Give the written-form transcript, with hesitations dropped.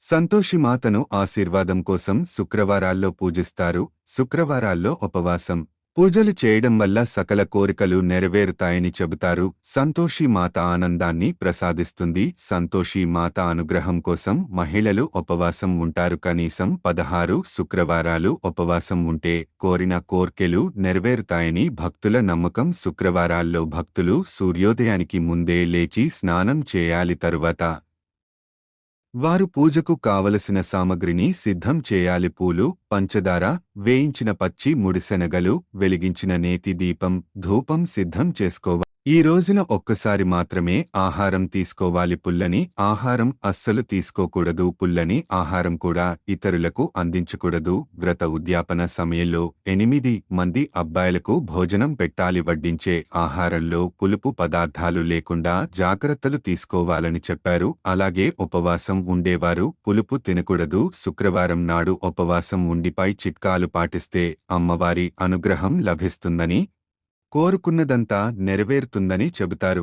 సంతోషిమాతను ఆశీర్వాదం కోసం శుక్రవారాల్లో పూజిస్తారు. శుక్రవారాల్లో ఉపవాసం పూజలు చేయడం వల్ల సకల కోరికలు నెరవేరుతాయని చెబుతారు. సంతోషి మాత ఆనందాన్ని ప్రసాదిస్తుంది. సంతోషి మాత అనుగ్రహం కోసం మహిళలు ఉపవాసం ఉంటారు. కనీసం 16 శుక్రవారాలు ఉపవాసం ఉంటే కోరిన కోర్కెలు నెరవేరుతాయని భక్తుల నమ్మకం. శుక్రవారాల్లో భక్తులు సూర్యోదయానికి ముందే లేచి స్నానం చేయాలి. తరువాత వారు పూజకు కావలసిన సామగ్రిని సిద్ధం చేయాలి. పూలు, పంచదార, వేయించిన పచ్చి ముడిశెనగలు, వెలిగించిన నేతి దీపం, ధూపం సిద్ధం చేసుకోవాలి. ఈ రోజున ఒక్కసారి మాత్రమే ఆహారం తీసుకోవాలి. పుల్లని ఆహారం అస్సలు తీసుకోకూడదు. పుల్లని ఆహారం కూడా ఇతరులకు అందించకూడదు. వ్రత ఉద్యాపన సమయంలో 8 మంది అబ్బాయిలకు భోజనం పెట్టాలి. వడ్డించే ఆహారంలో పులుపు పదార్థాలు లేకుండా జాగ్రత్తలు తీసుకోవాలని చెప్పారు. అలాగే ఉపవాసం ఉండేవారు పులుపు తినకూడదు. శుక్రవారం నాడు ఉపవాసం ఉండిపై చిట్కాలు పాటిస్తే అమ్మవారి అనుగ్రహం లభిస్తుందని, కోరుకున్నదంతా నెరవేరుతుందని చెబుతారు.